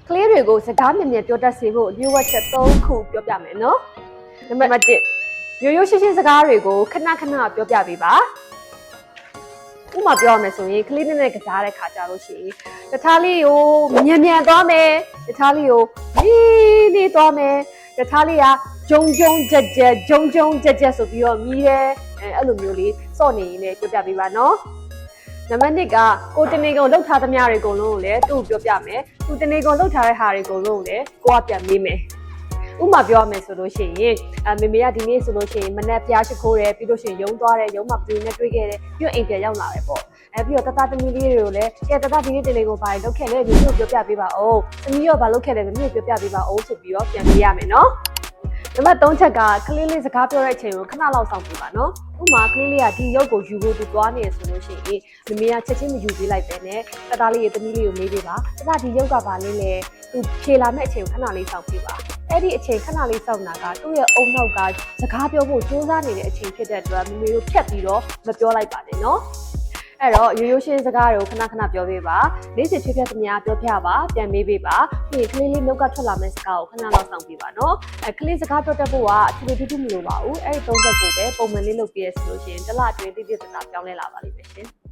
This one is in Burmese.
ကလေးတွေကိုစကားမြင်မြင်ပြောတတ်စေဖို့အမျိုးဝတ်ချက်3ခုပြောပြမယ်နော်နံပါတ်1ရိုးရိုးရှင်းရှင်းစကားတွေကိုခဏခဏပြောပြပေးပါဥပမာပြောရမယ်ဆိုရင်ကလေးနဲ့ကစားတဲ့ခါကြလို့ရှိရင်တခြားလေးကိုမြန်သွားမယ်တခြားလေးကိုနေသွားမယ်တခြားလေးကဂျုံကြက်ဆိုပြီးတော့မြည်တယ်အဲ့လိုမျိုးလေးစော့နေရင်းနဲ့ပြောပြပေးပါနော်နံပါတ်2ကကိုတနေကုန်လှုပ်ထားသမျှတွေအကုန်လုံးကိုလည်းသူ့ကိုပြောပြမယ်သူတနေကုန်လှုပ်ထားတဲ့ဟာတွေအကုန်လုံးကိုလည်းကိုကပြန်မေးမယ်ဥမာပြောရမယ်ဆိုလို့ရှိရင်မေမေကဒီနေ့ဆိုလို့ရှိရင်မနက်ပြားရှိခိုးတယ်ပြီးလို့ရှိရင်ရုံသွားတယ်ရုံမှာပြည်နဲ့တွေ့ခဲ့တယ်ပြီးတော့အိမ်ပြန်ရောက်လာတယ်ပေါ့ပြီးတော့တတသမီးလေးတွေကိုလည်းတတဒီနေ့တနေကုန်ဘာတွေလုပ်ခဲ့လဲမေမေကိုပြောပြပေးပါဦးသမီးရောဘာလုပ်ခဲ့လဲမေမေကိုပြောပြပေးပါဦးဆိုပြီးတော့ပြန်မေးရမယ်နော်နံပါတ်3ချက်ကကလေးလေးစကားပြောတဲ့အချိန်ကိုခဏလောက်စောင့်ပြပါနော်ဥမာကလေးလေးကဒီရုပ်ကိုယူဖို့သူသွားနေရဆိုလို့ရှိရင်မမေကချက်ချင်းမယူပေးလိုက်ပဲနဲ့တသားလေးရဲ့သမီးလေးကိုမေးပေးပါတသားဒီရုပ်ကဘာလေးလဲသူဖြေလာမယ့်အချိန်ကိုခဏလေးစောင့်ပြပါအဲ့ဒီအချိန်ခဏလေးစောင့်တာကသူ့ရဲ့အုံနောက်ကစကားပြောဖို့ကြိုးစားနေတဲ့အချိန်ဖြစ်တဲ့အတွက်မမေတို့ဖြတ်ပြီးတော့မပြောလိုက်ပါနဲ့နော်အဲ့တော့ရိုးရိုးရှင်းစကားတွေကိုခဏပြောပေးပါနေ့စဉ်ဖြတ်သမျှပြောပြပါပြန်မေးပေးပါပြီးရင်ကလေးလေးနှုတ်ကထွက်လာမယ့်စကားကိုခဏလောက်စောင့်ပေးပါနော်ကလေးစကားပြောတတ်ဖို့ကအထူးထူးမလိုပါဘူးအဲ့ဒီ3ချက်ကိုပဲပုံမှန်လေးလုပ်ပြရဆိုလို့ရှိရင်တစ်လအတွင်းတိတိကျကျပြောင်းလဲလာပါလိမ့်မယ်ရှင်